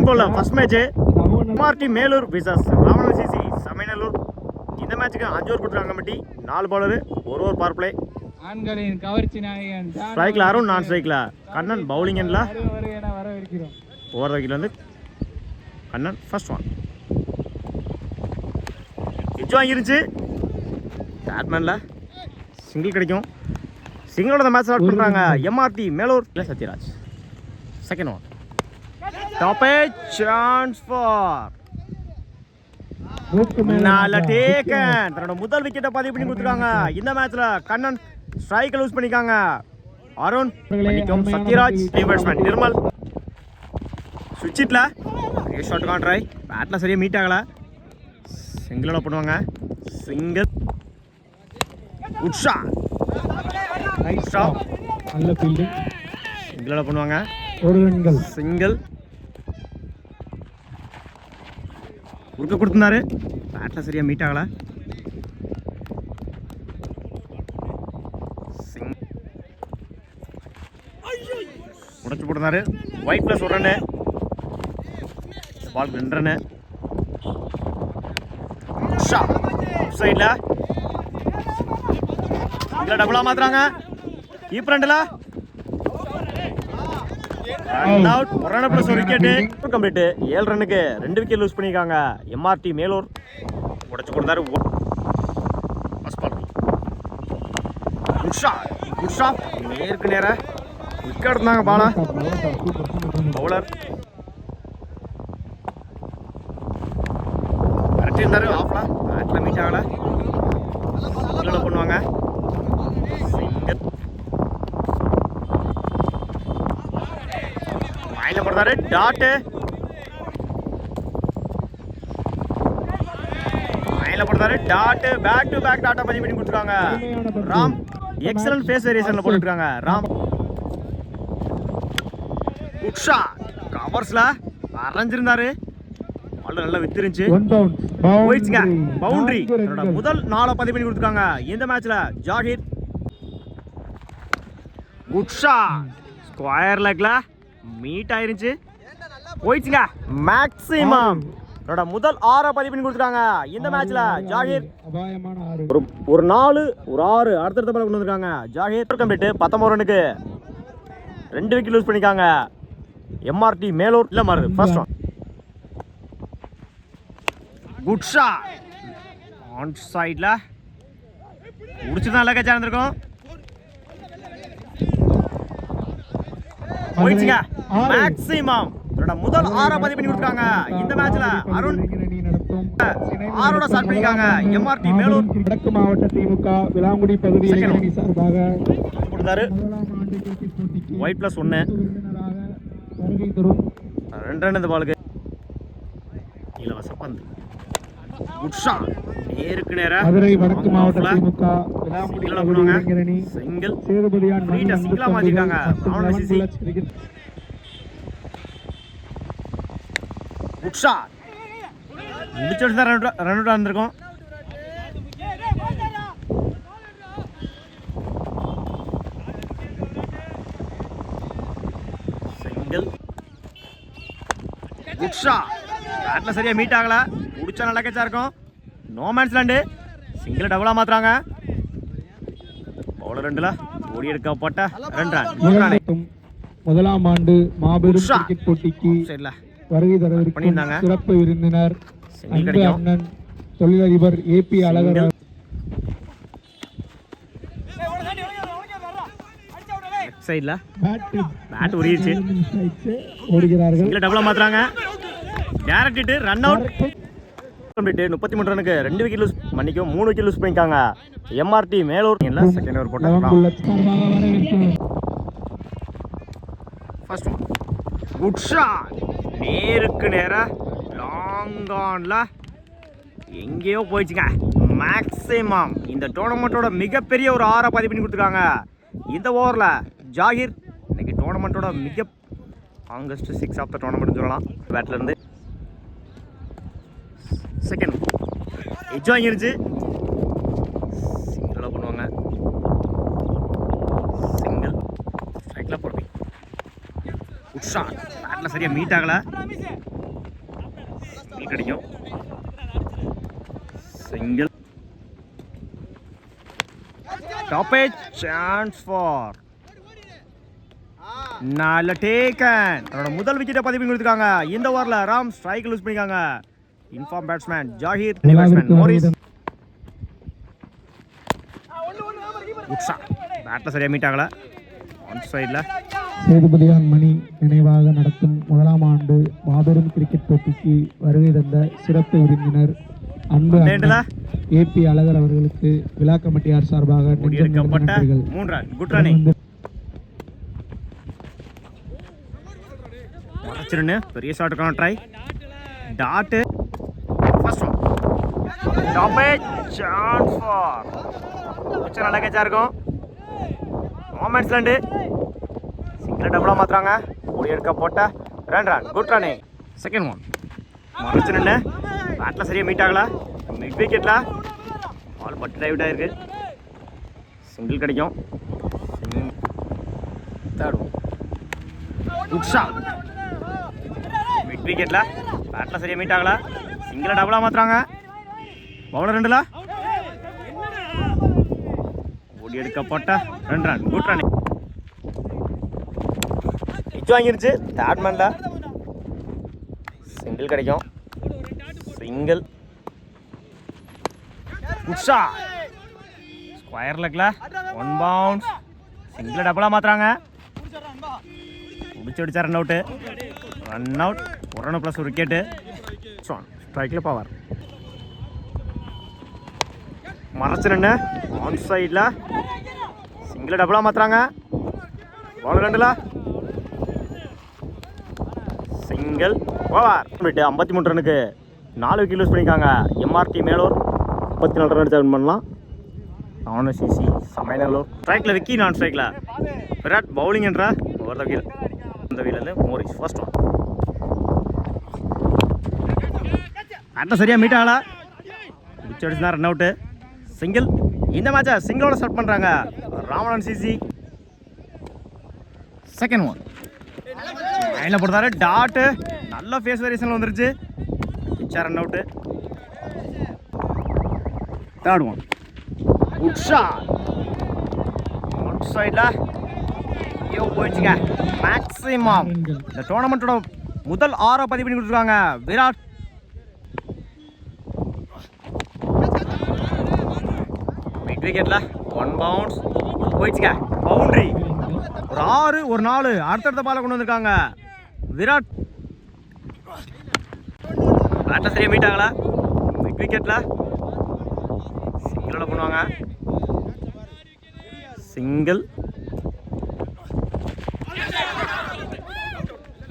போல first match MRT Melur versus Ramanathapuram CC Samayanallur. இந்த மேட்சுக்கு 5 ஓவர் கொடுத்துருக்காங்க கமிட்டி. 4 பவுலர், ஒரு ஓவர் பவர் பிளே. ஆண்களின் கவர்ச்சி நாயகன் ஸ்ட்ரைக்ல அருண், நான் ஸ்ட்ரைக்ல கண்ணன். பவுலிங் எண்ட்ல ஓவர் வைக்கல வந்து கண்ணன். ஃபர்ஸ்ட் ஒன் எஜ் வாங்கிருச்சு. பேட்மேன்ல சிங்கிள் கிடைக்கும். சிங்கிளோட அந்த மேட்ச் ஸ்டார்ட் பண்றாங்க MRT Melur Sathyaraj. Second one top chance for taken. தன்னோட முதல் விக்கெட்டை பதிவு பண்ணி கொடுத்துருக்காங்க இந்த மேட்ச்ல. கண்ணன் ஸ்ட்ரைக் லூஸ் பண்ணிக்காங்க. அருண் சத்யராஜ் பேட்ஸ்மேன் நிர்மல் சுவிட்சிட்ல ஷாட் கான்ட்ரை. பேட்ல சரியா மீட் ஆகல. சிங்கிளோட பண்ணுவாங்க. சிங்கிள் உட்ஷா நல்ல ஃபீல்டிங். சிங்கிளோட பண்ணுவாங்க. ஒரு ரன்கள் சிங்கிள் குறுக்க கொடுத்துருந்தாரு. பேட்ல சரியா மீட் ஆகல. உடச்சு போட்டுருந்தாரு. ஒயிட் பிளஸ் ஒரு ரன்னு. பால் 2 ரன்னு. சைட்ல இதுல டபுளா மாத்துறாங்க. கீப்பர் ரெண்டுல ரன் அவுட். ஒரு ரன் பிளஸ் ஒரு விக்கெட் கம்ப்ளீட். 7 ரன்னுக்கு 2 விக்கெட் லூஸ் பண்ணிருக்காங்க எம்ஆர்டி மேலூர். உடைச்சு கொடுத்தாரு. குட் ஷாட் நேருக்கு நேர விக்கெட் இருந்தாங்க. பாலா பவுலர் கரெக்ட் இருந்தாரு. ஆஃப்ல பேட்ல மீட் ஆகல. பண்ணுவாங்க. வாயில போடுறாரு. டாட் வாயில போடுறாரு. டாட் பேக் டு பேக் டாட்டா பதிவு பண்ணி கொடுத்துருக்காங்க. ராம் எக்ஸலன்ட் ஃபேஸ் வேரியேஷன்ல போட்டுருக்காங்க. ராம் உட்ஷா கவர்ஸ்ல அரைஞ்சிருந்தாரு. பால் நல்லா வித்திருந்துச்சு. போயிடுச்சுங்க. பவுண்டரி. முதல் 4 பதிவு பண்ணி கொடுத்துருக்காங்க இந்த மேட்ச்ல. ஜாகிர் உட்ஷா ஸ்கொயர் லெக்ல மீட் ஆயிருச்சு. போயிடுச்சுங்க. மேக்ஸிமம் முதல் 6 பதிவு பண்ணி கொடுத்துருக்காங்க இந்த மேட்ச்ல. ஜாகிர் ஒரு 4 ஒரு 6 அடுத்தடுத்த பால் கொண்டு வந்திருக்காங்க. ஜாகிர் கம்ப்ளீட். 19 ரன்னுக்கு 2 விக்கெட் லூஸ் பண்ணிருக்காங்க எம்ஆர்டி மேலூர். இல்ல மாறு first one good shot on சைட்ல முடிச்சுதான் நல்லா கேட்ச் ஆயிருக்கும். போயிடுச்சுங்க. மேக்ஸிமம் முதல் 6 பதிவு பண்ணி கொடுத்துருக்காங்க இந்த மேட்ச்ல. அருண் 6ஓட ஸ்டார்ட் பண்ணிருக்காங்க எம்ஆர்டி மேலூர். வடக்கு மாவட்ட திமுக விளாங்குடி பகுதி சார்பாக கொடுத்தாரு. ஒயிட் பிளஸ் 1 2 ரன் இந்த பாலுக்கு. இலவச பந்து. குட் ஷாட் நேருக்கு நேர மதுரை வடக்கு மாவட்ட திமுக விளாங்குடி பகுதி சிங்கிள் சேதுபதியான் சிங்கிளா மாத்திட்டாங்க. குட் ஷாட் முடிச்சிட்டு தான் ரன் அவுட் வந்திருக்கும். சிங்கிள் குட் ஷாட் பேட்ல சரியா மீட் ஆகல. முடிச்சா நல்லா கேட்சா இருக்கும். No man's land. சிங்கிள் டபுளா மாத்துறாங்க. பவுலர் 2ல ஓடி எடுக்கப்பட்ட 2 ரன். முதலாம் ஆண்டு மாபெரும் கிரிக்கெட் போட்டிக்கு வருகை தரவிருக்கும் சிறப்பு விருந்தினர் அண்ணன் தொழிலதிபர் ஏபி அழகர் சைடுல பேட் உரியிச்சு. ஓடுகிறார்கள். சிங்கிள் டபுளா மாத்துறாங்க. Direct run out. 33 ரனுக்கு 2 விக்கெட் லூஸ் மன்னிக்கும் 3 விக்கெட் லூஸ் பண்ணிருக்காங்க எம்ஆர்டி மேலூர். செகண்ட் ஓவர் போட்டாங்க. ஃபர்ஸ்ட் ஒன் குட் ஷாட் நேருக்கு நேர லாங் ஆன்ல எங்கேயோ போயிடுச்சுங்க. மேக்ஸிமம் இந்த டோர்னமெண்ட்டோட மிகப்பெரிய ஒரு 6 பதிவு பண்ணி கொடுத்துருக்காங்க இந்த ஓவரில். ஜாகிர் இன்னைக்கு டோர்னமெண்ட்டோட மிக ஆகஸ்ட் 6 ஆஃப் த டோர்னமெண்ட் சொல்லலாம். பேட்ல இருந்து செகண்ட் எஜ் வாங்கிருச்சு. சிங்கிளாக பண்ணுவாங்க. சிங்கிள் ஸ்ட்ரைக்கில் போடுவீங்க. உட் ஷாட் பேட்டில் சரியாக மீட் ஆகலை. கிடைக்கும். சிங்கிள் டாப்பேஜ் சான்ஸ் ஃபார் நல்ல டேக்கன். அவரோட முதல் விக்கெட்டை பதிவு பண்ணி கொடுத்துருக்காங்க. இந்த ஓவரில் ராம் ஸ்ட்ரைக் லூஸ் பண்ணிருக்காங்க. Inform batsman Zakir, batsman Morris. Battle சரியாக மீட் ஆகலை. ஒன் சைடில் சேதுபதியான் மணி நினைவாக நடத்தும் முதலாம் ஆண்டு மாபெரும் கிரிக்கெட் போட்டிக்கு வருகை தந்த சிறப்பு விருந்தினர் அன்பு ஏபி அழகர் அவர்களுக்கு விழா கமிட்டியார் சார்பாக நன்றிகள். 3 ரன். Good running. மறைச்சிருன்னு பெரிய ஷாட்டுக்கான ட்ரை. Dot first one. டாப்பேஜ் சான்ஸ் ஃபார். நல்ல கேட்சா இருக்கும். மொமெண்ட்ஸ்லேண்டு சிங்கிள் டபுளாக மாற்றுறாங்க. ஓடி எடுக்க போட்ட 2 run. Good running. Second one. மறைச்சு நின்று பேட்டில் சரியாக மீட் ஆகலை. மிட் விக்கெட்டில் பால் பட்டு டைவ் ஆகிருக்கு. சிங்கிள் கிடைக்கும். Third one. Good shot. Mid விக்கெட்டில் பேட்டில் சரியாக மீட் ஆகலை. சிங்கிளை டபுளாக மாற்றுறாங்க. பவுலர் 2ல ஓடி எடுக்கப்பட்ட 2 ரன். Good running. பிச் வாங்கிருச்சு. தேர்ட் மேனில் சிங்கிள் கிடைக்கும். சிங்கிள். Good shot. ஸ்கொயர் லெக்கில் 1 பவுன்ஸ். சிங்கிளை டபுளாக மாற்றுறாங்க. பிடிச்சி அடிச்சா run out. Run out. 1 run plus ஒரு விக்கெட்டு. ஸ்ட்ரைக்கில் பவர். மறைச்சு நின்று ஆன் சைடில் சிங்கிளை டபுளாக மாற்றுறாங்க. பால் 2ல சிங்கிள். ஓவர். 53 ரனுக்கு 4 விக்கெட் லூஸ் பண்ணியிருக்காங்க. எம்ஆர்டி மேலூர் 34 ரன் அடிச்சு வின் பண்ணலாம். சிசி சமையலூர். ஸ்ட்ரைக்கில் விக்கி, நான் ஸ்ட்ரைக்கில் விராட். பவுலிங் என்ற ஓவர் த வீல். அந்த வீலேருந்து மோரிஸ். First one. அட்டை சரியாக மீட் ஆகலை. பிடிச்சி அடிச்சுனா ரன் அவுட்டு. சிங்கிள். இந்த மேட்சை சிங்கிளோட ஸ்டார்ட் பண்ணுறாங்க ராமநாதன் சிசி. Second one. லைனில் போடுறாரு. டாட்டு. நல்ல ஃபேஸ் வேரியேஷனில் வந்துருச்சு. பிச்சா run out. Third one. Good shot. On சைடில் ஐயோ போயிடுச்சுங்க. மேக்ஸிமம் இந்த டோர்னமெண்ட்டோட முதல் 6 பதிவு பண்ணி கொடுத்துருக்காங்க விராட். மிட் விக்கெட்டில் 1 பவுன்ஸ். போயிடுச்சுங்க. பவுண்ட்ரி. ஒரு 6 ஒரு 4 அடுத்தடுத்த பாலை கொண்டு வந்திருக்காங்க விராட். பேட்டில் சரியாக மீட் ஆகலை. மிட் விக்கெட்டில் சிங்கிளோட பண்ணுவாங்க. சிங்கிள்.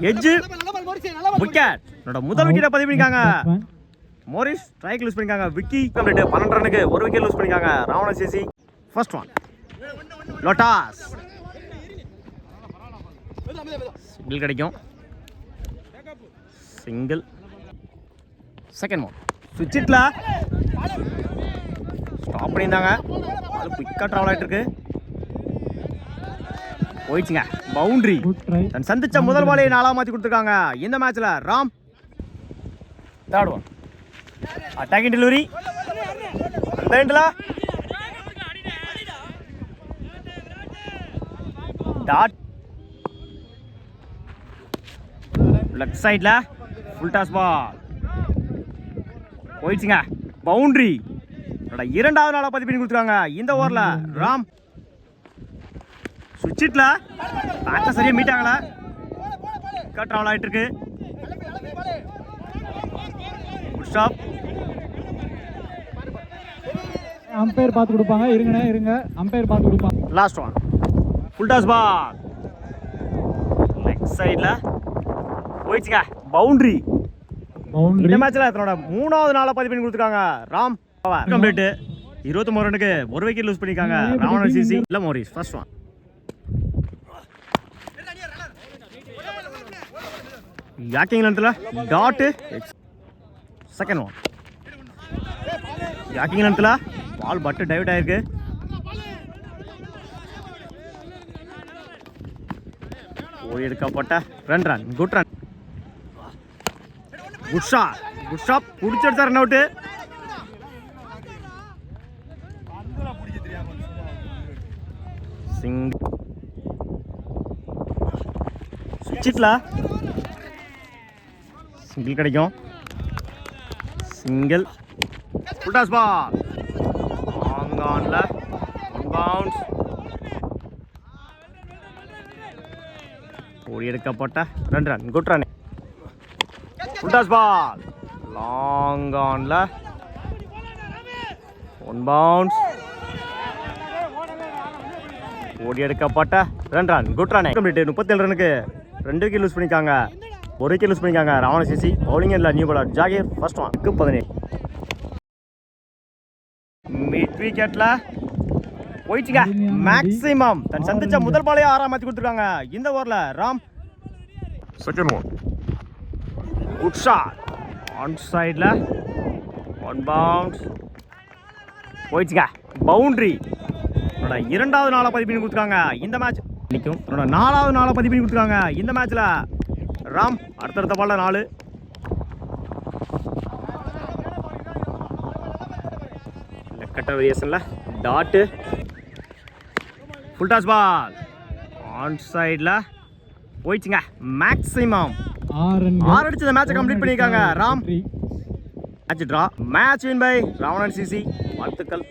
Edge wicket. என்னோட முதல் விக்கெட்டை பதிவு பண்ணிருக்காங்க மோரிஸ். ஸ்ட்ரைக் லூஸ் பண்ணிருக்காங்க. விக்கி கம்ப்ளீட். 12 ரனுக்கு 1 விக்கெட் லூஸ் பண்ணிருக்காங்க ராவணன் சிசி. First one. லோட்டாஸ். சிங்கிள் கிடைக்கும். சிங்கிள். Second one. ஸ்விட்ச் இட்ல ஸ்டாப் பண்ணியிருந்தாங்க. அது குயிக்காக ட்ராவல் ஆகிட்டு இருக்கு. போயிடுச்சுங்க. பவுண்டரி. தன் சந்திச்ச முதல் பாலையை 4 மாற்றி கொடுத்துருக்காங்க இந்த மேட்ச்ல Ram. Third one. Attacking delivery. அந்த எண்டில் டாட். லெஃப்ட் சைடில் ஃபுல் டாஸ் பால். போயிடுச்சுங்க. பவுண்டரி. 2வது நாளாக பதிவு பண்ணி கொடுத்துருக்காங்க இந்த ஓவரில் ராம். சுவிட்சிட்ல பேட்டில் சரியாக மீட் ஆகலை. ட்ராவல் ஆகிட்டு இருக்கு. Good stop. அம்பையர் பார்த்து கொடுப்பாங்க. இருங்க. அம்பையர் பார்த்து கொடுப்பாங்க. Last one. Full toss ball. Leg சைடில் போயிடுச்சுங்க. பவுண்டரி. இந்த மேட்ச்ல தன்னோட 3வது நாளை பதிவு பண்ணி கொடுத்துருக்காங்க ராம். கம்ப்ளீட். 23 ரனுக்கு 1 விக்கெட் லூஸ் பண்ணிருக்காங்க ராவணன் சிசி. இல்ல மோரிஸ். First one. யாக்கிங் லென்த்ல டாட். Second one. யாக்கிங் லென்த்ல பால் பட்டு டைவர்ட் ஆயிருக்கு. ஓடி எடுக்கப்பட்ட 2 run. Good run. Good shot புடிச்செடுத்தார் ரன் அவுட். சுவிட்சிட்ல சிங்கிள் கிடைக்கும். Single full toss ball long ஆன்ல பவுன்ஸ். ஓடி எடுக்கப்பட்ட 2 run. Good run. Full toss ball long ஆன்ல 1 பவுன்ஸ். ஓடி எடுக்கப்பட்ட 2 run. Good run. 37 ரனுக்கு 2 wicket lose பண்ணிக்காங்க. 1 விக்கெட் லூஸ் பண்ணிக்காங்க. ராவண சிசி பவுலிங் இல்லை. New bowler Zakir first one 17. Mid விக்கெட்ல போயிடுச்சுங்க. மேக்ஸிமம் தன் சந்திச்ச முதல் பாலையே 6 மாத்தி கொடுத்துருக்காங்க. இந்த ஓவர்ல Ram second one. Good shot on சைட்ல 1 பவுன்ஸ். போயிடுச்சுங்க. பவுண்டரி. இரண்டாவது நாளா பதிவு பண்ணி கொடுத்துருக்காங்க இந்த மேட்ச். நிற்கும் 4வது நாளா பதிவு பண்ணி கொடுத்துருக்காங்க இந்த மேட்ச்ல. ராம் அடுத்தடுத்த பால்ல 4. லெக்கட்ட வேரியேஷன்ல dot. Full toss ball on சைட்ல போயிடுச்சுங்க. மேக்ஸிமம் 6 அடிச்சு இந்த மேட்சை கம்ப்ளீட் பண்ணியிருக்காங்க Ram. Match draw. Match win by Ravanan CC. வாழ்த்துக்கள்.